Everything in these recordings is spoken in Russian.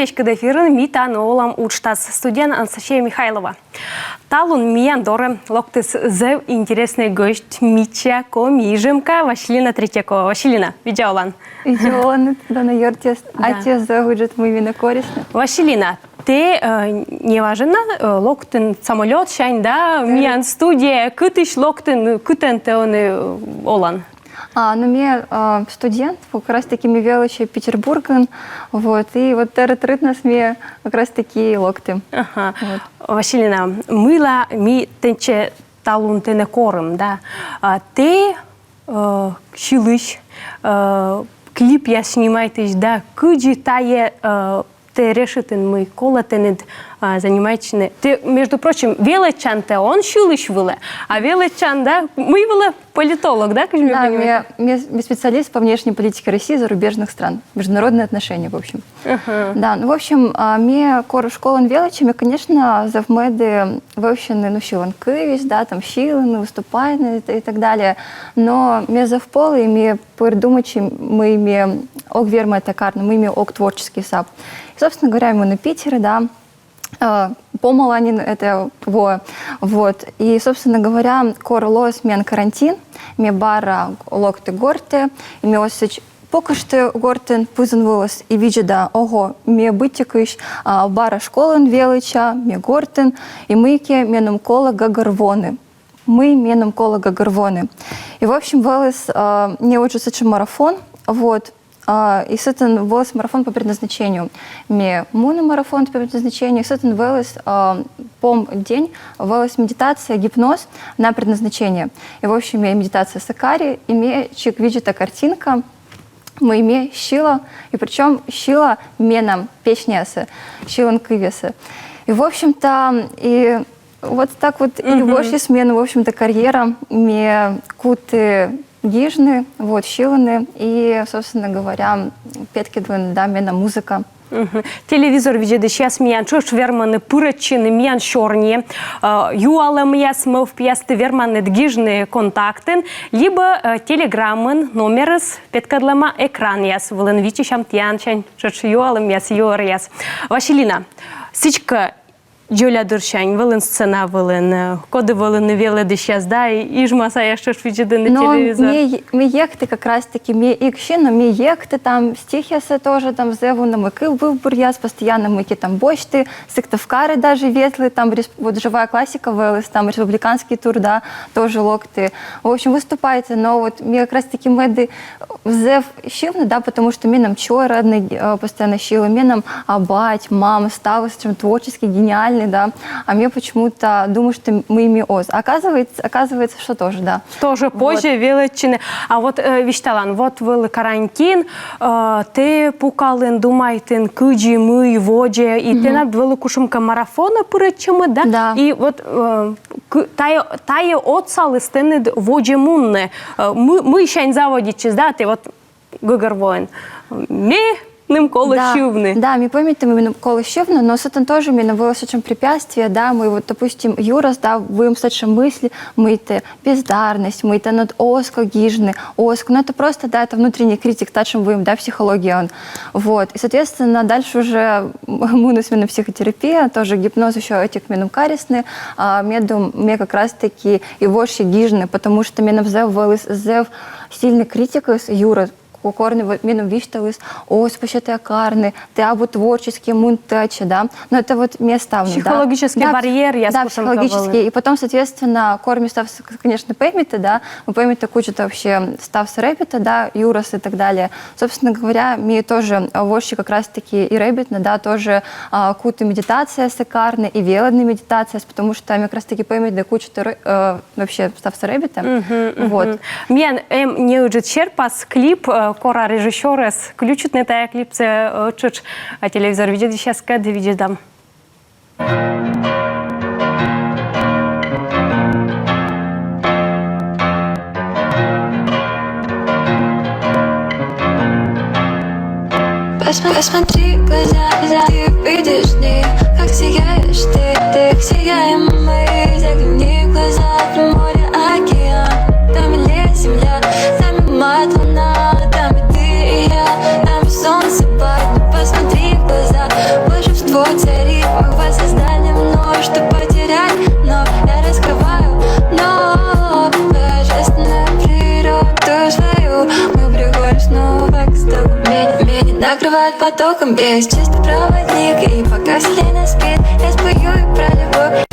Печка дефирын митан олам учтас. Студент Анастасия Михайлова. Талун миян доры локтыс зев интересный гость Митча Комижемка Василина Третьякова. Василина, видя олан? Видя олан, да на йортес. А те завуджет мы вина корисно. Василина, ты не важно локтын самолет шайн, да? Миян студия, кытыш локтын, кытен те он олан? Ну, я студент, как раз таки ми величе Петербурген, вот, и вот терет нас ми как раз таки локти. Ага. Вот. Василина, мила ми тенче талун тене корым, да? Ты шилыш, клип я снимаетесь, да? Кыджи тае те решитен мы колотенет занимаетесь. Ты, между прочим, величан-то он шилыш выле, а величан, да? Мы выле политолог, да? Да, я специалист по внешней политике России и зарубежных стран. Международные отношения, в общем. Да, ну, в общем, мне школан величами, конечно, завмеды вовщины, ну, шилан кывись, да, там шиланы, выступайны и так далее. Но мне завполы, и мне придумачи, мы ими ок верма такарно, мы ими ок творческий сап. И, собственно говоря, мы на Питере, да, помоланин это вот. И, собственно говоря, корлос мен карантин, мне бара локты горте, и мне осыч пока что гортен пузан волос и видя да, ого, мне бытикыш бара школан велича, мне гортен, и мыке меном кола гагарвоны. Мы меном кола гагарвоны. И, в общем, волос не очень сычен марафон, вот. И сытен велес марафон по предназначению. Мне мономарафон по предназначению, сытен велес день, велес медитация, гипноз на предназначение. И, в общем, я медитация сакари, и мне чик видит картинка, мы име щила, и причем щила меном печнясы, щилан кывесы. И, в общем-то, и вот так вот, и больше смены, в общем-то, карьера, мне куты гижны, вот, щиланы, и, собственно говоря, петки двойны, да, мена музыка. Телевизор видит сейчас миян чуш верманы пырачины миян шорни, юалам ясмы в пьясты верманы дгижны контактын, либо телеграммын номерыс петкадлама экран яс вылын вичишам тянчань чуш юалам яс юар яс. Василина, сичка Джоля Дуршань, вылын сцена вылын, коды вылын веледы сейчас, да, и жмаса я что ж видит на телевизор. Но ми ехты как раз таки, ми икши, но ми ехты там, стихиасы тоже там зеву на мыки выбор яс, постоянно мыки там бочты, сыктывкары даже ветлы, там вот живая классика вылыз, там республиканский тур, да, тоже локты. В общем, выступайте, но вот ми как раз таки меды зев щивны, да, потому что ми нам чой родный постоянно щилы, ми нам абать, мама, става с чем творчески гениальный, да, а мне почему-то думаю, что мы ими оз. Оказывается, что тоже, да. Тоже позже, вот. Величины. А вот, Вишталан, вот был карантин, ты пукалын, думайтын, кыджи, мы, воде, и ты над великушумка марафона пырычымы, да? Да. И вот тае отсалы стенед воде мунны. Мы еще не заводичись, да, ты вот гыгар колощивны. Да, мы помним, мы колощивны, но это тоже именно было очень препятствие, да, мы вот, допустим, юрос, да, будем стать мысли, мы это бездарность, мы это над оско гижны, оско, но это просто, да, это внутренний критик, тачем будем, да, психология он, вот, и, соответственно, дальше уже мы на психотерапия, тоже гипноз еще этих меном карисны, медум, мне как раз-таки и воши гижны, потому что меном зев сильный критик из юра, корни мином вишталис, спощатые карны, ты або творческие мунтачи, да, но это вот места. Психологический барьер, я да, психологический, и потом, соответственно, корми став, конечно, поймите, да, мы поймите кучу-то вообще став с рэббита, да, юрос и так далее. Собственно говоря, мне тоже вождь как раз-таки и рэббитна, да, тоже куты медитация сакарны и велодная медитация, потому что мне как раз-таки поймите, да, кучу-то вообще став с рэббита, вот. Мен не уджит черпас клип, кора режиссерес, ключит на тая клипце чуч, а телевизор видит сейчас, когда видит дам. Посмотри в глаза, ты видишь в них, как сияешь ты, как сияем мы. Загляни в глаза, в море, океан, там или земля, там мать, луна, там и ты и я, там и солнце падает. Посмотри в глаза, потоком бег. Чистый проводник, и пока вселенная спит, я спою и про любовь.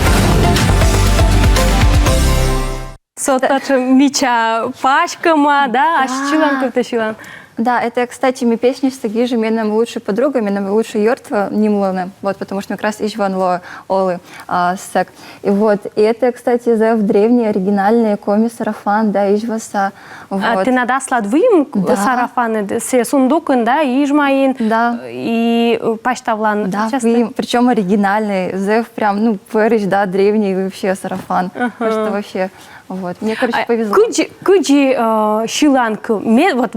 Сотачы мича пачкама, да, а щиланков то щилан. Да, это, кстати, ми песни с таки же менам лучшей подругой, менам лучшей йортва нимлана, вот, потому что мы как раз ищванло олы сек. И вот, и это, кстати, за в древние оригинальные коми сарафан, да, ищваса. Вот. Ты надасла двоим Да. сарафаны, се сундукын, да, ижмаин, Да. и паштавлан. Да, Часто? причем оригинальный, зев прям, ну, пэрич, да, древний вообще сарафан. Что вообще, вот, мне, короче, повезло. Куджи щиланку, вот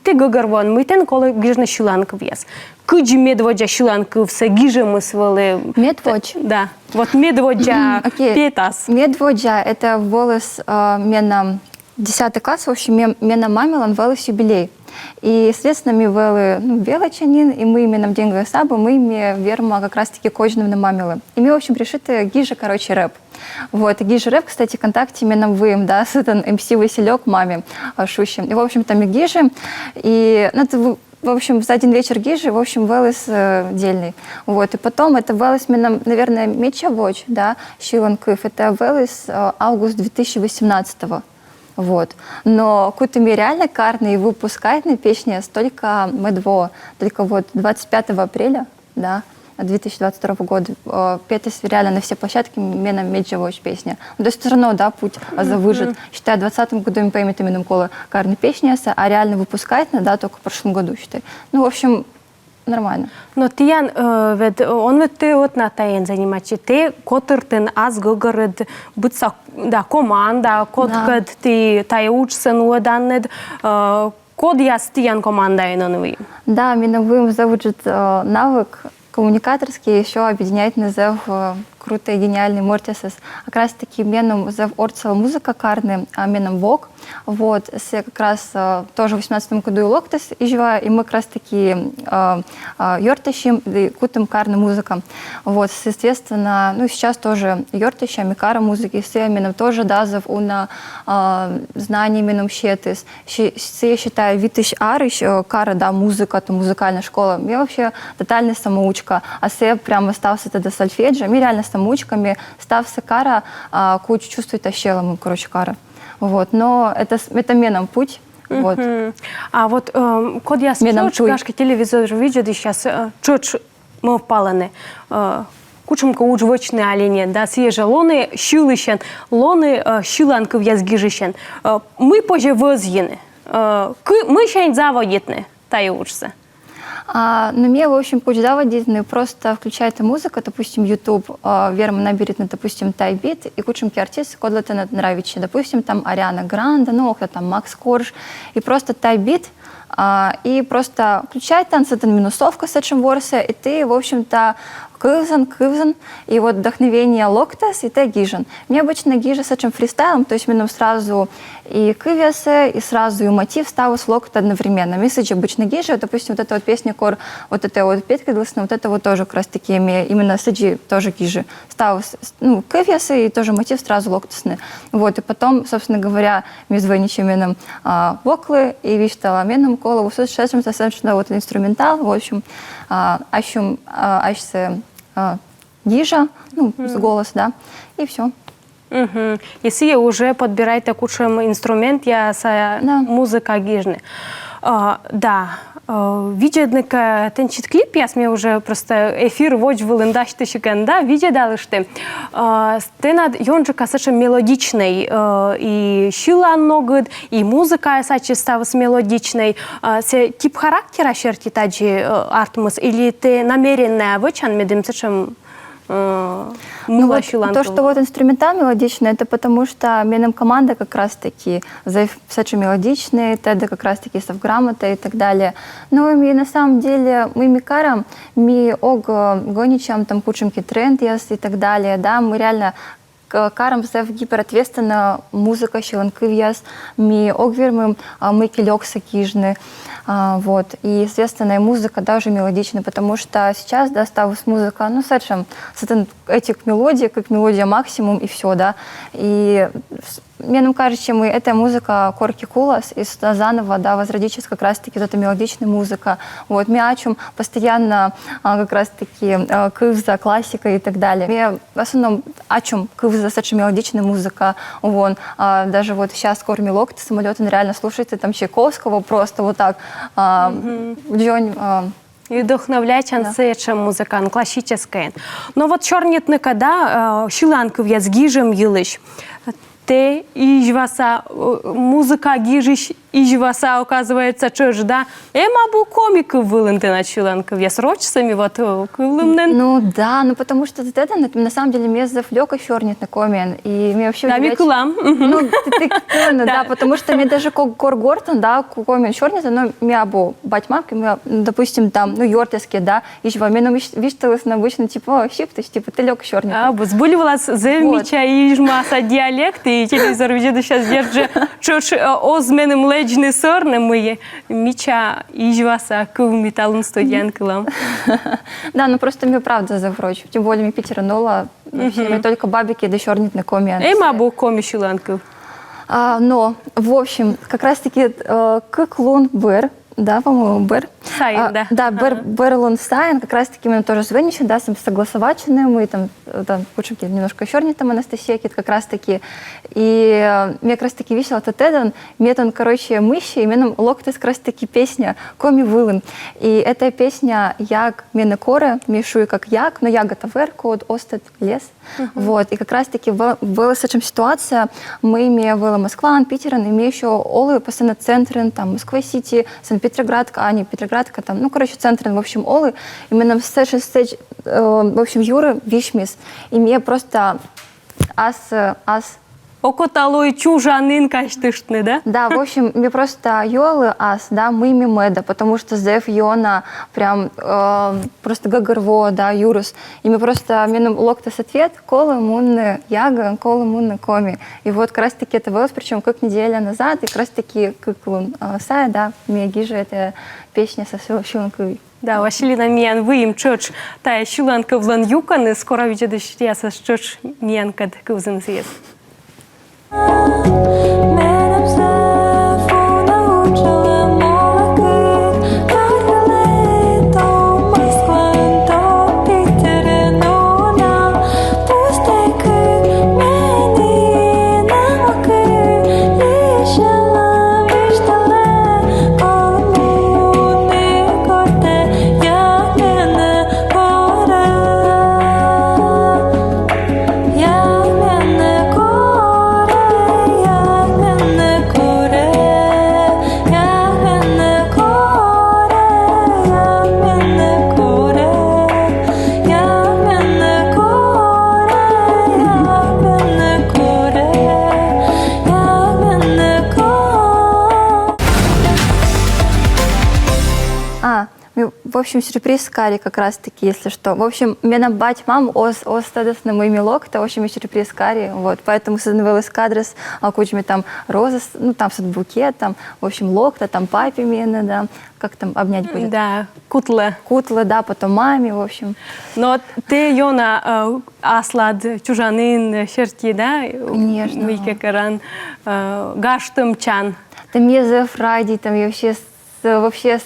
ты говоришь, мы тен коли гижна щиланку вес. Куджи медводжа щиланку все гиже мы свали. Медводж? Да, вот медводжа Окей. петас. Медводжа, это волос мена 10 класс, в общем, мена мамилан волос юбилей. И, соответственно, мы вели, ну, величанин, и мы именно деньги сабы, мы ими верма как раз-таки кожным на мамилы. И мы, в общем, решили гиже, короче, рэп. Вот, и гиже рэп, кстати, контакте именно вы, да, с этим МС Василек маме шущим. И, в общем-то, мы гиже, и, ну, это, в общем, за один вечер гижи, в общем, велес дельный. Вот, и потом это велес, наверное, Мечавоч, да, Щиланков, это велес август 2018-го. Вот. Но кутыми реально карный выпускает на песне столько медво, только вот 25 апреля, да, 2022 года, петесь реально на все площадки, мена меджавоч песня. Ну, то есть все равно, да, путь за выжит. Считай, в 2020 году им поймет именно кола карный песня, а реально выпускает, да, только в прошлом году, считай. Ну, в общем, нормально. Но тиян, он ведь ты вот на таян занимаешься, ты котыртын аз гыгырыд бутса, да, команда, коткад ты тая учсын уданнед, код яс тиян команда иноновый. Да, именно вы заводит навык коммуникаторский, еще объединяет назов крутой, гениальный Мортисес. Как раз таки меном зав орцела музыка карны, а меном вок. Вот, с как раз тоже в 18 году и локтес ижва, и мы как раз таки йортащим, и кутым карны музыка. Вот, соответственно, ну сейчас тоже йортащами кара музыки, с меном тоже дазов уна знаний меном щетыс. Я считаю, витыш арыш, кара, да, музыка, то музыкальная школа. Я вообще тотальная самоучка, а се прямо стався тогда сольфеджа, ми реально самоучками стався кара, кучу чувствует ощелом, короче, кара. Вот, но это меном путь. Вот. А вот код я смотрю, кашки телевизор видят, и сейчас чуть мы впалены. Кучумка учвочны олене, да, свежие лоны щилыщен, лоны щиланков язгижищен. Мы позже возъены. Мы щайн заводитны, та и учится. Ну, мне, в общем, путь заводительный, просто включает музыка, допустим, YouTube, Верма наберет, допустим, тайбит, и кучумки артисты, кодлаты нравится, допустим, там Ариана Гранде, ну, кто там Макс Корж, и просто тайбит, и просто включает танцы, это минусовка с этим ворсе, и ты, в общем-то, кывзан, и вот вдохновение локтас, и ты гижен. Мне обычно гижа с этим фристайлом, то есть минус сразу и кывясы, и сразу и мотив ставу с локта одновременно. Месседж обычно гижа, допустим, вот эта вот песня кор, вот эта вот петка длинная, вот это вот тоже как раз таки именно седжи тоже гижи. Ставу, ну, кывясы, и тоже мотив сразу локтасный. Вот, и потом, собственно говоря, мы звоничим меном воклы, и виштала меном колову, с этим достаточно вот инструментал, в общем, ащум, ащсе гижа, ну, с голос, да, и все. Если уже подбираете кучем инструмент, я с музыка гижны. Да, виджедника тенчит клип, я смею уже просто эфир водж вылындаш тышыкен, да, виджедалы ты. Ты над йонжика сачем мелодичный, и щилан ногыд, и музыка сачи ставс мелодичный. Се тип характера черти таджи артмус, или ты намеренная вычан медым сачем Ну, вот то, что вот инструментал мелодичный, это потому что меном команда как раз-таки сачу мелодичные, теда как раз-таки совграмота и так далее. Ну и на самом деле мы микарам, мы ог гоничам, там кучемки тренд и так далее, да, мы реально карам зев гиперответственно музыка щеланкывьяс, ми огвермым, мы келёкса кижны, вот, и, естественно, и музыка даже мелодичная, потому что сейчас, да, ставус музыка, ну, с этим этих мелодий, как мелодия максимум, и все, да. И мне кажется, эта музыка корки кулас, и заново, да, возродить как раз-таки вот эта мелодичная музыка. Вот, мне ачум постоянно как раз-таки кывза, классика и так далее. Мне в основном ачум кывза достаточно мелодичная музыка. Вон, даже вот сейчас кормилок, самолет, он реально слушается там Чайковского просто вот так. Джонь... И вдохновлять ансечем музыкант, классический. Но вот чернетника, да, шиланков я с гижем елыш. Те ижваса, музыка гижиш ижваса, оказывается, чё ж, да? Мабу комиков вылынты на шиланков, я с рочцами вот кылымнен. Ну да, ну потому что вот это, на самом деле, мне завлек чернет на комен. И мне вообще... Да, микулам. Ну, ты да, потому что мне даже Гортон, да, комен чернет, но мябу батьмак, допустим, там, ну, йортески, да, ижва, мне вишталось на обычно, типа, щиптыш, типа, ты лёг чернет. А, возбуливала зевмича ижмаса диалекты, и телевизор видит сейчас держи, чуш озменым леджны сорны мы мича ижваса кыв металлун студенткалам. Да, ну просто мне правда завроч, тем более мне Питера нола, мне только бабики да чернет на комен. Мабу коми шиланков. Но, в общем, как раз-таки как Лун Бэр, да, по-моему, Бэр. Сайн, да. Да, Бэр Лун Сайн, как раз-таки именно тоже звеничи, да, согласовачены, мы там учим немножко черни там Анастасия, как раз-таки. И мне как раз-таки весело Татедан, мне там, короче, мыши, и мне локтес как раз-таки песня Коми Вылын. И эта песня як мене коре, мишу как як, но яг это вер, код остет лес. Вот, и как раз-таки была с этим ситуация, мы имели Москва, Питер, и мы еще Олы, постоянно центры, там, Москва-Сити, Санкт-Петроградка, а не Петроградка, там, ну, короче, центры, в общем, Олы, и мы нам в общем, Юры, Вишмис, и мне просто ас Окоталой чужанин каштышны, да? Да, в общем, мне просто Йолы ас, да, мы меда, потому что Зев Йона прям просто гагарво, да, Юрус. И мы просто, мне локтес ответ, колы мунны яга, колы мунны коми. И вот как раз таки это было, причем как неделя назад, и как раз таки как сая, да, мне гижа эта песня со Шиланкой. Да, Василина миян выим чоч, тая Шиланка влан юканы, скоро видишь, я со чоч миян кад кузен съест. В общем, сюрприз кари как раз-таки, если что. В общем, меня бать мам остадас на мой милок, это, в общем, и сюрприз кари, вот. Поэтому создавалась кадрес, кучами там розы, ну, там букет, там, в общем, локта, там папе меня, да, как там обнять будет? Да, кутлы. Кутлы, да, потом маме, в общем. Но ты, Йона, аслад чужанин, шерти, да? Конечно. Мыйке каран, гаштым чан. Там я Фрайди, там я вообще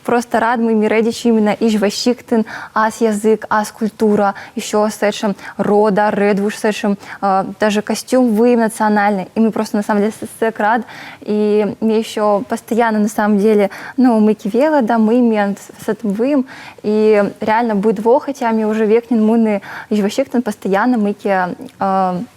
просто рад мы миредичи именно иж ващиктен, ас язык, ас культура, еще с этим рода, редвуш, с этим даже костюм вы национальный, и мы просто на самом деле сек рад, и мне еще постоянно на самом деле, ну, мы кивела, да, мы мент с этим вым, и реально будет во, хотя мне уже векнен муны иж ващиктен постоянно мы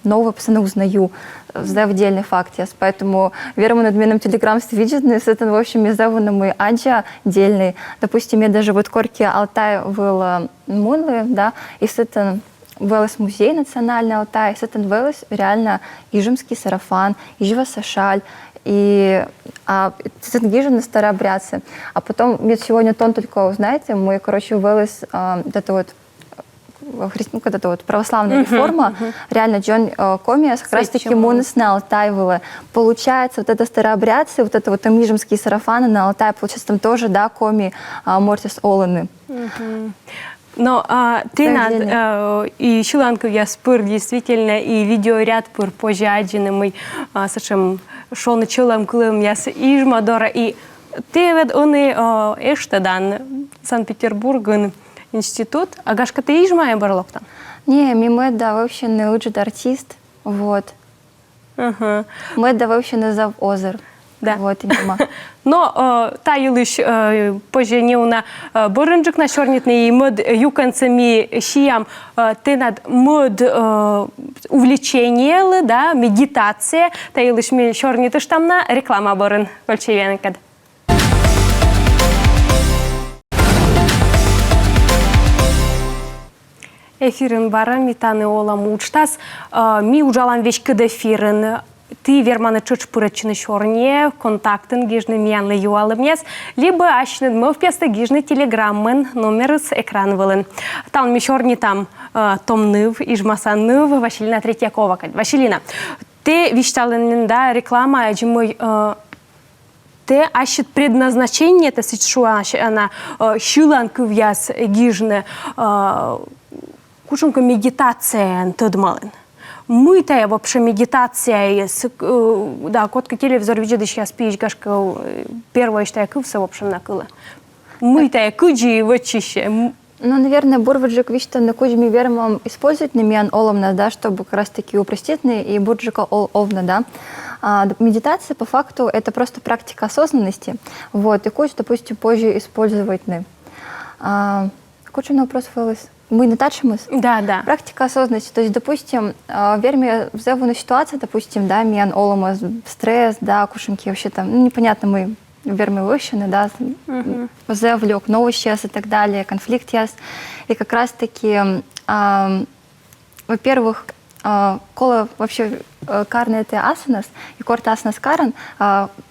новые постоянно узнаю. За отдельный факт, поэтому веру над меном телеграм виджетный, с этим, в общем, я зову на мой аджа отдельный. Допустим, я даже вот корки Алтай был мунлы, да, и с этим велес музей национальный Алтай, с этим велес реально ижемский сарафан, ижева сашаль, и с этим гижем старообрядцы. А потом, мне сегодня тон только, знаете, мы, короче, велес это вот когда-то вот православная реформа, реально Джон Комиас как раз-таки мунес на Алтай было. Получается, вот это старообрядцы, вот это вот там мижемские сарафаны на Алтай, получается, там тоже, да, Коми Мортис Оланы. Но ты Справедливо. и Шиланку я спор действительно, и видеоряд пор пожаджены мы сашем шо началом клым я с Ижмадора, и ты ведь он и эштадан Санкт-Петербург институт, а гашка ты Ижмая барлоктан? Не, мимеда вообще не учит артист, вот. Ага. Меда вообще не зав озер. Да. Вот, и нема. Но та юлиш поженівна боринджик на чорнітний мод юканцами шиям ты над мод увлечение, да, медитация, та юлиш ми чорніти штамна реклама борин вольчевенкад. Эфирин бара митаны олам учтас ми ужалан вещь кадафирин. Ты верманы чуч пурачны чорне, контактын гижны мянлы юалымнес, либо ачны дмов песты гижны телеграммын номер с экран вылын. Там ми чорне там томныв, ижмасаныв, Василина Третьякова. Василина, ты вещталын, да, реклама, джимой ты ащет предназначение, это сечуа, она щуланку вяз гижны, кушунка медитация тудмалын. Мы-то вообще медитация, да, котка телевизор видит, сейчас пишешь, гашка первое, что я кывся, в общем, накыла. Мы-то куджи вычище. Ну, наверное, бурваджик вишта на куджми вермам использовать на миян оломна, да, чтобы как раз таки упростить и бурджика оловна, да. Медитация, по факту, это просто практика осознанности, вот, и куч, допустим, позже использовать. Куча на вопрос фэлэс. Мы не тачимся. Да, да. Практика осознанности. То есть, допустим, верме взяву ситуация, допустим, да, миян олома, стресс, да, кушеньки вообще там, ну, непонятно, мы верме вощены, да, взявлек, новости и так далее, конфликт яс. И как раз-таки, во-первых, кола вообще карна это асанас, и корта асанас каран,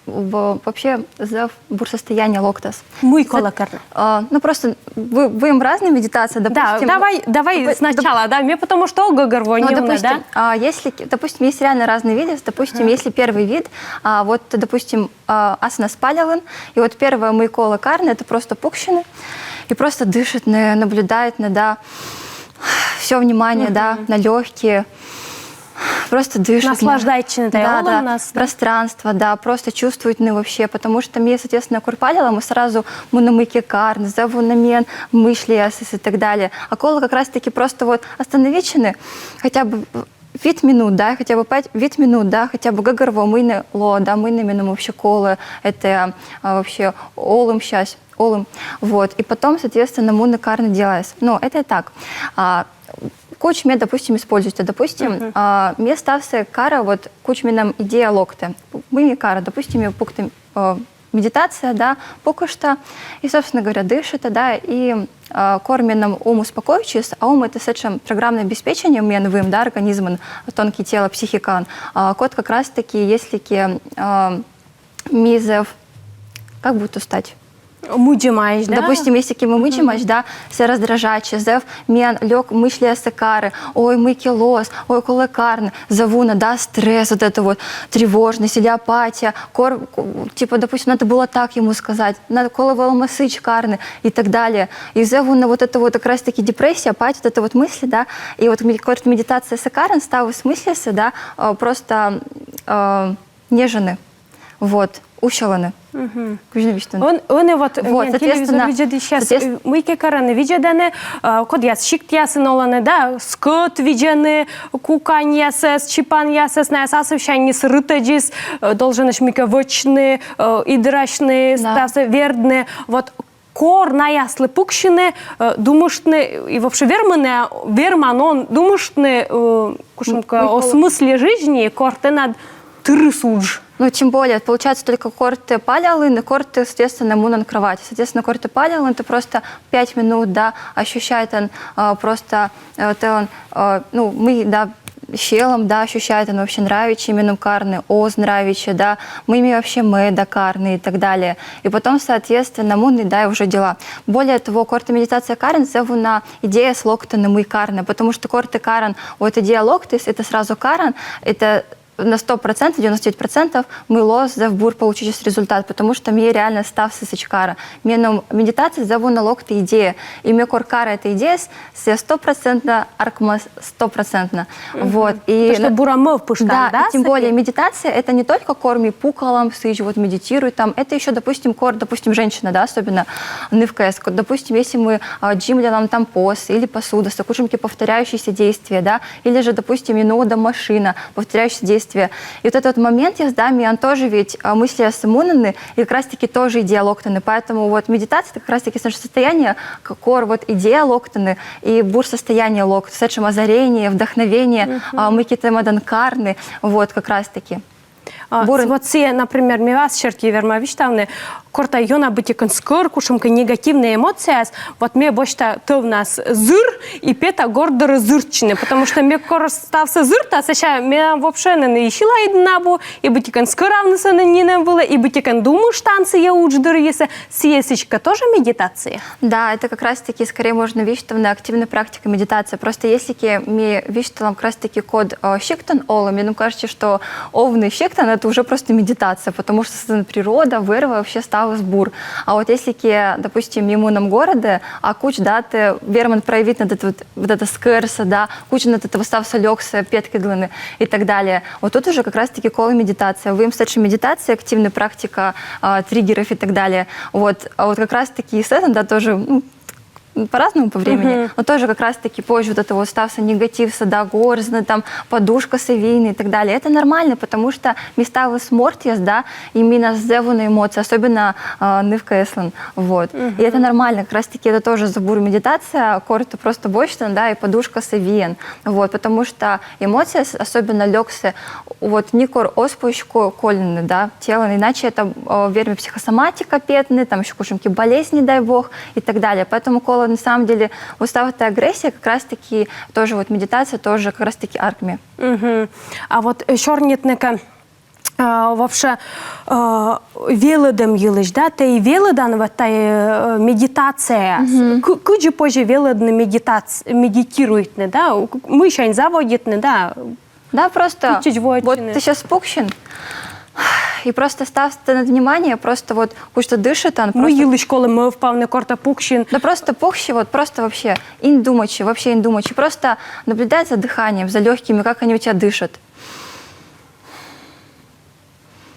вообще за бурсостояние локтас. Мы кола карна. Ну просто вы им разные медитации, допустим. Да, давай сначала, да, мне потому что горвонил, ну, допустим, да? Если, допустим, есть реально разные виды, допустим, если первый вид, вот, допустим, асана спалялын, и вот первая мы кола карна, это просто пукщины, и просто дышит, наблюдает, да, все внимание, да, на легкие, просто дышит. Наслаждайтесь, да, да, нас. Пространство, да, просто чувствует вообще, потому что мне, соответственно, курпалила, мы сразу на мыке карн, зову на мен, мышли и так далее. А кола как раз-таки просто вот остановичены, хотя бы вид минут, да, хотя бы 5 вид минут, да, хотя бы гагарво, мыны ло, да, мыны минум вообще колы, это вообще олым сейчас. Вот. И потом, соответственно, муна карна делается. Но это и так. Куч мне, допустим, используется. Допустим, мне стався кара, вот куч мне нам идея локта. Мы кара, допустим, я пуктым медитация, да, пока что. И, собственно говоря, дышит, да, и корми нам ум успокоившись, а ум это сечем программное обеспечение меновым, да, организм, тонкие тело, психика. Кот как раз-таки, если мизев, как будет устать? Муджимаешь, да? Допустим, если мы муджимаешь, да, се раздражаче, зев мен лег мышли сакары, ой, мы килос, ой, колекарны, завуна, да, стресс, вот это вот, тревожность или апатия, типа, допустим, надо было так ему сказать, надо коловала масыч карны и так далее. И завуна вот это вот как раз-таки депрессия, апатия, вот это вот мысли, да, и вот какая-то медитация сакарын стала в смысле, да, просто нежены, вот, ущеланы. Он и вот, соответственно, видят сейчас, мы караны видят, код яс шикт ясы ноланы, да, скот видяны, кукань ясес, чипан ясес, на ясасовщане с рытаджис, должен шмика вочны, идрачны, стався вердны, вот, кор на яслы пукщины, думаштны, и вообще верман, он думаштны, кушенка, о смысле жизни, корты над трысудж. Ну, тем более, получается, только корты палялын и корты, соответственно, мунан кровати. Соответственно, корты палялын, это просто 5 минут, да, ощущает он просто, ну, мы, да, щелом, да, ощущает он вообще нравичи, именно карны, оз нравичи, да, мы имеем вообще меда карны и так далее. И потом, соответственно, мунны, да, и уже дела. Более того, корта медитация карн зовуна идея с локтаны мы карны, потому что корты карн, вот идея локтис, это сразу карн, это на 100%, 99% мы лоз за бур получить результат, потому что мне реально став сычкара. Мне медитация зову на локты идея. И мне коркара эта идея с 100% аркма 100%. Вот. И Потому что бурамов пушкан, да? и тем более медитация это не только корми пукалом, сыч, вот медитируй там. Это еще, допустим, женщина, да, особенно нывкэс. Допустим, если мы джимлям там пост или посуда, сокушимки повторяющиеся действия, да, или же, допустим, инода машина, повторяющиеся действия. И вот этот момент я сдам, он тоже ведь мысли осмунаны, и как раз-таки тоже идея локтаны. Поэтому вот медитация это как раз-таки наше состояние, кор вот идея локтаны, и бур состояние локт, сэчем озарение, вдохновение, мы какие-то маданкарны, вот как раз-таки. Вот все, например, ми вас черти вермавиштавны, корта йона бытикан скор, кушамка негативные эмоции, вот мне бочта то в нас зыр и пета гордоры зырчины, потому что мне кор стався зырта, а сейчас меня вообще не ищила иднабу, и бытикан скоравнысы на не было, и бытикан думаю, штанцы я учдыры, если съесечка тоже медитация. Да, это как раз-таки скорее можно виштавна активная практика медитации. Просто если ми виштавам как раз-таки код щектан олам, мне кажется, что овный щектан это уже просто медитация, потому что природа, вырва вообще стала сбур. А вот если, допустим, иммуном города, а куч даты верман проявить над это вот это скерса, да, куч над это выстався лёгся, петки длины и так далее. Вот тут уже как раз-таки кола медитация. Вы им старше медитация, активная практика триггеров и так далее. Вот. А вот как раз-таки с этим, да, тоже, по-разному по времени, но тоже как раз-таки позже вот это вот стався негатив, да, горзно, там, подушка совийная и так далее. Это нормально, потому что места вы смортьяс, да, и мина зевуна эмоции, особенно нывка эслен, вот. И это нормально, как раз-таки это тоже забур медитация, кор это просто бочтан, да, и подушка совиен, вот, потому что эмоции, особенно лёгсы, вот, не кор оспущку кольны, да, тело, иначе это верми психосоматика петны, там еще кушамки болезни, дай бог, и так далее. Поэтому кола на самом деле устав эта агрессия, как раз-таки тоже вот медитация, тоже как раз-таки аркми. А вот шорнетнека вообще велодем елыш, да, ты велодан вот та медитация, куджи позже велодны медитирует, да, мы еще не заводит, да. Да, просто вот ты сейчас спукщен, и просто ставьте на внимание, просто вот куча дышит, он просто... Мы ели школы, мы впавне корта пукщин. Да просто пукщи, вот просто вообще индумачи, вообще индумачи, просто наблюдай за дыханием, за легкими, как они у тебя дышат.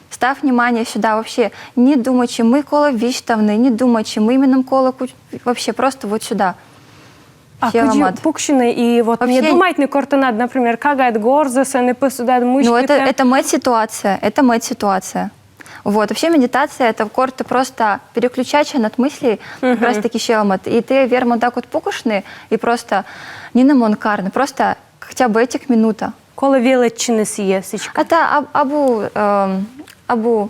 Ставь внимание сюда вообще, не думачи, мы коло виштавны, не думачи, мы именно коло вообще просто вот сюда. А куди пукщины и вот вообще... не думать не корта надо, например, кагает горзаса, не посудать мышки. Ну это мать-ситуация, это мать-ситуация. Вот, вообще медитация, это корты просто переключача над мыслей, как раз таки щеломат. И ты, верно, так вот пукушный, и просто не на монкарный, просто хотя бы этих минута. Кола величины съесечка. Это абу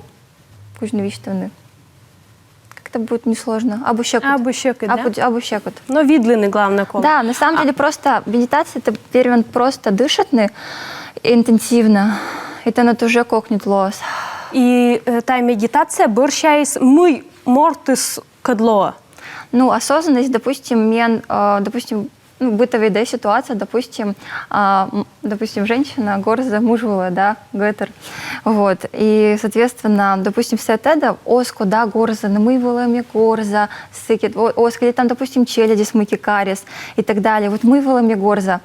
кужневиштовны. Это будет несложно. Абу щекот. Абу щекот, да? Абу щекот. Но видленный, главное, кол. Да, на самом деле просто медитация, это первен просто дышатный интенсивно. Это на уже кокнет лос. И та медитация борщаясь мы мортис кадло. Ну, осознанность, допустим, бытовая, да, ситуация, допустим, женщина горза мужвала, да, гетер, вот, и, соответственно, допустим, все это, оско, да, горза, намывала мне горза, сыкет, оско, или там, допустим, челяди смыки карис и так далее, вот мывала мне горза.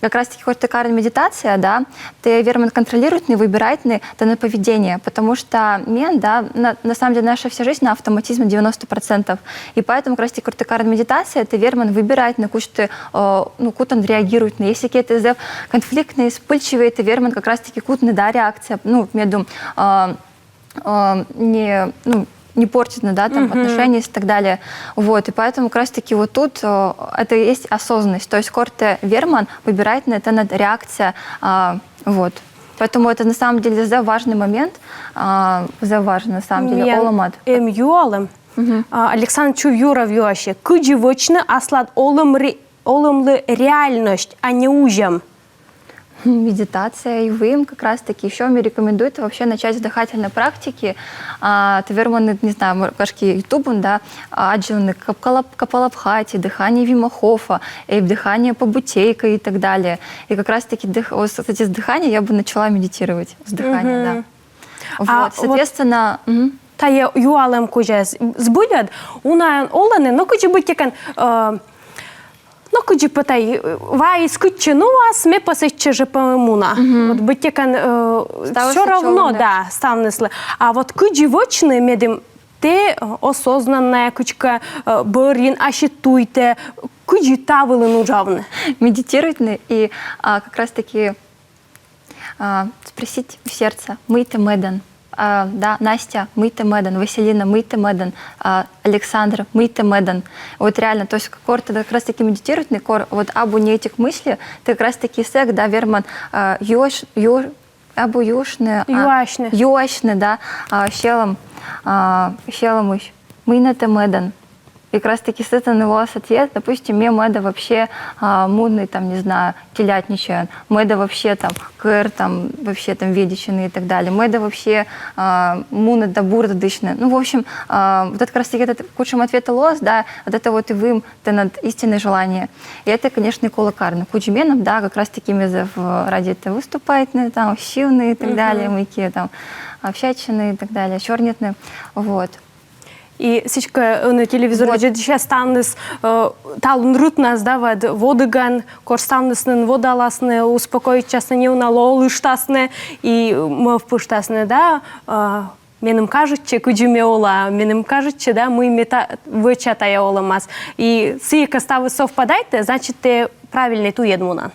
Как раз-таки кортикарная медитация, да, ты верно контролирует, не выбирает на поведение, потому что мен, да, на самом деле наша вся жизнь на автоматизме 90%, и поэтому как раз-таки кортикарная медитация, ты верно выбирает на кучу, кутан реагирует на, если какие-то конфликтные, вспыльчивые, ты верно как раз-таки кутны, да, реакция, между не портит, да, там, отношения и так далее. Вот, и поэтому как раз-таки вот тут это и есть осознанность. То есть корте верман выбирает на это реакция, вот. Поэтому это на самом деле за важный момент, за важный на самом деле оламат. Юалем. Александр Чувюров юаще. Куджи вочны аслад олымлы реальность, а не ужам. Медитация, и вы им как раз-таки еще мне рекомендуют вообще начать с дыхательной практики. Тверманы, не знаю, кашки ютубун, да, адживаны капалабхати, дыхание Вима Хофа, дыхание Побутейка и так далее. И как раз-таки, кстати, с дыхания я бы начала медитировать. С дыхания, да. Вот, соответственно... Тая юалем кujez збудят, уна оланы, но куджи быть якен, но куджи потай, вай скучи, ну а сме посече же помуна. Вот быть якен, все равно, да, ставнесли. А вот куджи вочны медим, те осознанная кучка борин, ашитуйте, куджи тавили нужавны. Медитируйте и как раз-таки спросить в сердце, мы-то медан. Да, Настя, мы-то медан, Василина, мы-то медан, Александр, мы-то медан. Вот реально, то есть кор ты как раз таки медитирует, кор вот абу не этих мыслей, ты как раз таки сек, да, верман, абу юшне, юашне, да, щелом мы-то медан. И как раз таки с этого у вас ответ, допустим, мне меда вообще мудный, там, не знаю, телятничает, меда вообще там кэр, там, вообще там ведичины и так далее, меда вообще муна да бурда дышны. Ну, в общем, вот это как раз таки этот кучем ответа лос, да, вот это вот и вы, это над истинное желание. И это, конечно, и колокарно. Кучменом, да, как раз таки мезов ради этого выступает, там, щивные и так далее, мыки, там, общачины и так далее, чернетные, вот. И сейчас на телевизоре сейчас станнес талун рутнас давад водыган, кор станнесны водаласны, успокоить часто не уналол штасны и мов пуштасны, да. Меним кажучи, куджиме ола, меним кажучи, да, мы мета вычатая ола мас. И сика ставы совпадайте, значит ты правильный ту едмунан.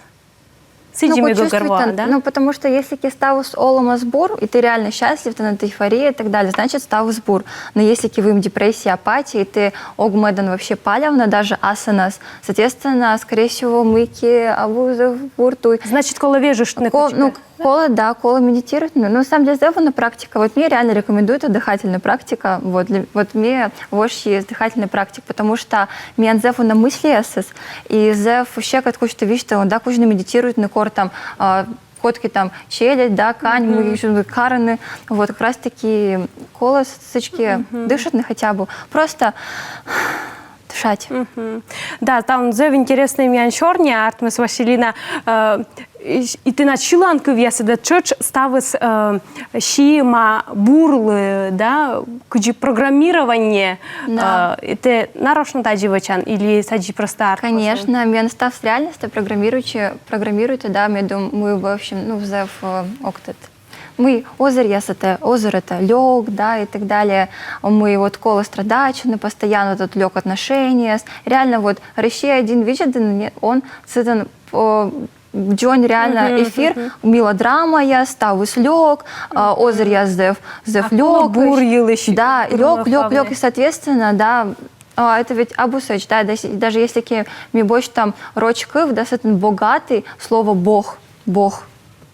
Да? Ну, потому что если ты ставишь олома сбор, и ты реально счастлив, ты на эйфории и так далее, значит, ставишь сбор. Но если ты в депрессии, апатии, ты огмедан вообще палевно, даже асанас, соответственно, скорее всего, мыки, абузов, буртуй. Значит, кола вежешь на кола, да, кола медитирует. Но на самом деле, это практика. Вот мне реально рекомендуют дыхательная практика. Вот мне вообще есть дыхательная практика, потому что мне анзефу на мысли эсэс, и зеф вообще как хочет видеть, что он да, кучно медитирует на кор там, котки там челядь, да, кань, мы еще караны, вот как раз таки кола, сычки, дышат на хотя бы. Просто дышать. Да, там зев интересный мян чорні, Артмес Василіна, і ти на чиланку в'яси, де чоч ставис щима бурли, да, куджи программирование, это нарочно таджи вачан, или таджи просто арт? Конечно, мен став с реальностью программируете, да, мы, в общем, ну, зев октет. Мы озеро это лег, да, и так далее. Мы вот коло страдачины, постоянно тут лег отношения. Реально вот Россия один видит, он сытан Джон реально эфир, мелодрама я, ставус лег, озер я зев лег. Да, лег, и соответственно, да, это ведь абусач, да, даже если ми больше там рочков, да, сытан богатый, слово Бог,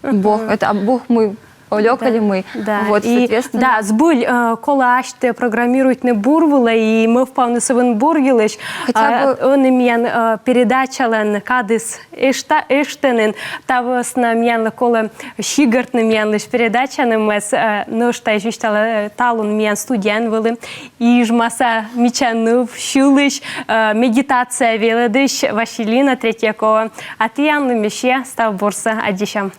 это Бог мы. Олекали мы. Да. Вот, и, соответственно... Да, збуль, кола аште программируют не бурвала, и мы впавны сывын бургилыш. Хотя бы... Он имян передачален кадыс эштенен, тавос на мян кола щигарт на мян лишь передачаным мэс, ну что я считала, талун мян студиян вылы, и жмаса мечанув, щулыш, медитация веледыш, Василина Третьякова, а ты ян меще став борса адишам.